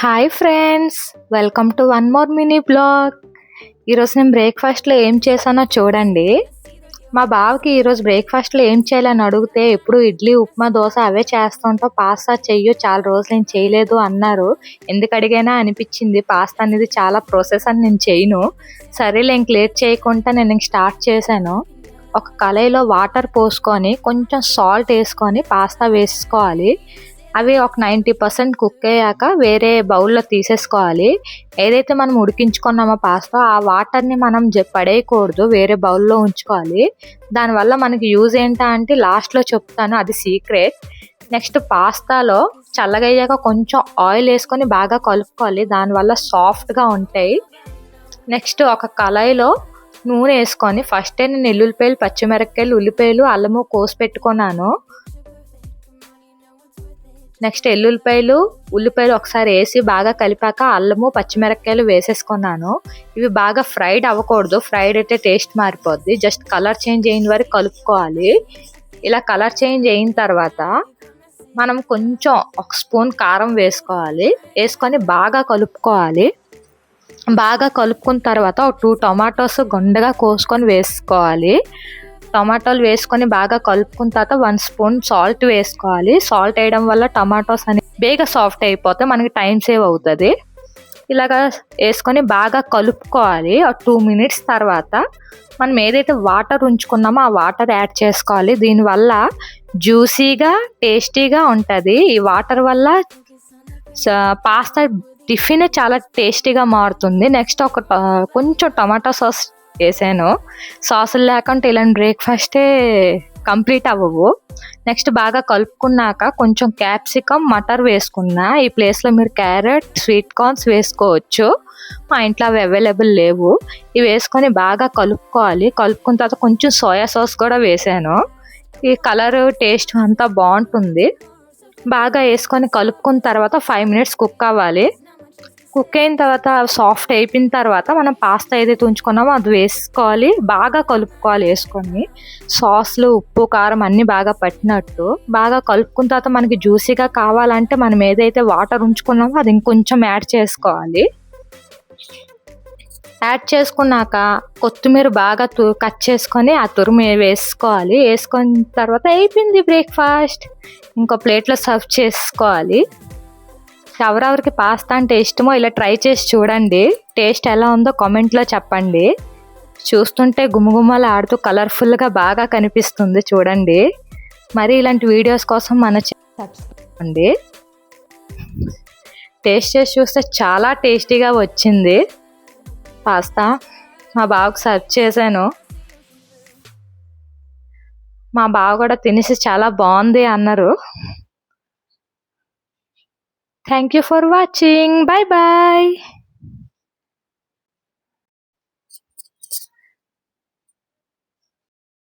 Hi friends, welcome to one more mini blog. ఈరోజు నేను బ్రేక్ఫాస్ట్లో ఏం చేశానో చూడండి. మా బావకి ఈరోజు బ్రేక్ఫాస్ట్లో ఏం చేయాలని అడిగితే ఎప్పుడు ఇడ్లీ, ఉప్మా, దోశ అవే చేస్తుంటావు, పాస్తా చెయ్యు, చాలా రోజులు నేను చేయలేదు అన్నారు. ఎందుకు అడిగానా అనిపించింది. పాస్తా అనేది చాలా ప్రాసెస్ అని నేను చేయను. సరేలే ఇంక లేట్ చేయకుండా నేను ఇంక స్టార్ట్ చేశాను. ఒక కళాయిలో వాటర్ పోసుకొని కొంచెం సాల్ట్ వేసుకొని పాస్తా వేసుకోవాలి. అవి ఒక 90% కుక్ అయ్యాక వేరే బౌల్లో తీసేసుకోవాలి. ఏదైతే మనం ఉడికించుకున్నామో పాస్తా, ఆ వాటర్ని మనం పడేయకూడదు, వేరే బౌల్లో ఉంచుకోవాలి. దానివల్ల మనకి యూజ్ ఏంటా అంటే లాస్ట్లో చెప్తాను, అది సీక్రెట్. నెక్స్ట్ పాస్తాలో చల్లగయ్యాక కొంచెం ఆయిల్ వేసుకొని బాగా కలుపుకోవాలి, దానివల్ల సాఫ్ట్గా ఉంటాయి. నెక్స్ట్ ఒక కళాయిలో నూనె వేసుకొని ఫస్టే నేను ఎల్లుల్లిపాయలు, పచ్చిమిరపకాయలు, ఉల్లిపాయలు, అల్లము కోసి పెట్టుకున్నాను. నెక్స్ట్ ఉల్లిపాయలు ఒకసారి వేసి బాగా కలిపాక అల్లము, పచ్చిమిరపకాయలు వేసేసుకున్నాను. ఇవి బాగా ఫ్రైడ్ అవ్వకూడదు, ఫ్రైడ్ అయితే టేస్ట్ మారిపోద్ది. జస్ట్ కలర్ చేంజ్ అయిన వరకు కలుపుకోవాలి. ఇలా కలర్ చేంజ్ అయిన తర్వాత మనం కొంచెం ఒక స్పూన్ కారం వేసుకొని బాగా కలుపుకోవాలి. బాగా కలుపుకున్న తర్వాత ఒక 2 టొమాటోస్ గుండగా కోసుకొని వేసుకోవాలి. టమాటాలు వేసుకొని బాగా కలుపుకున్న తర్వాత 1 స్పూన్ సాల్ట్ వేసుకోవాలి. సాల్ట్ వేయడం వల్ల టమాటోస్ అనేవి బేగా సాఫ్ట్ అయిపోతే మనకి టైం సేవ్ అవుతుంది. ఇలాగా వేసుకొని బాగా కలుపుకోవాలి. 2 మినిట్స్ తర్వాత మనం ఏదైతే వాటర్ ఉంచుకున్నామో ఆ వాటర్ యాడ్ చేసుకోవాలి. దీనివల్ల జ్యూసీగా, టేస్టీగా ఉంటుంది. ఈ వాటర్ వల్ల పాస్తా టిఫిన్ చాలా టేస్టీగా మారుతుంది. నెక్స్ట్ కొంచెం టమాటో సాస్ వేసాను. సాసులు లేకుంటే ఇలాంటి బ్రేక్ఫాస్టే కంప్లీట్ అవ్వవు. నెక్స్ట్ బాగా కలుపుకున్నాక కొంచెం క్యాప్సికమ్, మటర్ వేసుకున్నా. ఈ ప్లేస్లో మీరు క్యారెట్, స్వీట్ కార్న్స్ వేసుకోవచ్చు. మా ఇంట్లో అవి అవైలబుల్ లేవు. ఇవి వేసుకొని బాగా కలుపుకోవాలి. కలుపుకున్న తర్వాత కొంచెం సోయా సాస్ కూడా వేసాను. ఈ కలర్, టేస్ట్ అంతా బాగుంటుంది. బాగా వేసుకొని కలుపుకున్న తర్వాత 5 మినిట్స్ కుక్ అవ్వాలి. కుక్ అయిన తర్వాత సాఫ్ట్ అయిపోయిన తర్వాత మనం పాస్తా ఏదైతే ఉంచుకున్నామో అది వేసుకోవాలి. బాగా కలుపుకోవాలి. వేసుకొని సాస్లు, ఉప్పు, కారం అన్నీ బాగా పట్టినట్టు బాగా కలుపుకున్న తర్వాత మనకి జ్యూసీగా కావాలంటే మనం ఏదైతే వాటర్ ఉంచుకున్నామో అది ఇంకొంచెం యాడ్ చేసుకోవాలి. యాడ్ చేసుకున్నాక కొత్తిమీర బాగా కట్ చేసుకొని ఆ తురుము వేసుకోవాలి. వేసుకున్న తర్వాత అయిపోయింది బ్రేక్ఫాస్ట్. ఇంకో ప్లేట్లో సర్వ్ చేసుకోవాలి. ఎవరెవరికి పాస్తా అంటే ఇష్టమో ఇలా ట్రై చేసి చూడండి. టేస్ట్ ఎలా ఉందో కామెంట్లో చెప్పండి. చూస్తుంటే గుమగుమలు ఆడుతూ కలర్ఫుల్గా బాగా కనిపిస్తుంది చూడండి. మరి ఇలాంటి వీడియోస్ కోసం మన సబ్స్క్రైబ్. టేస్ట్ చేసి చూస్తే చాలా టేస్టీగా వచ్చింది పాస్తా. మా బావకు సర్వ్ చేశాను. మా బావ కూడా తినేసి చాలా బాగుంది అన్నారు. Thank you for watching. Bye bye.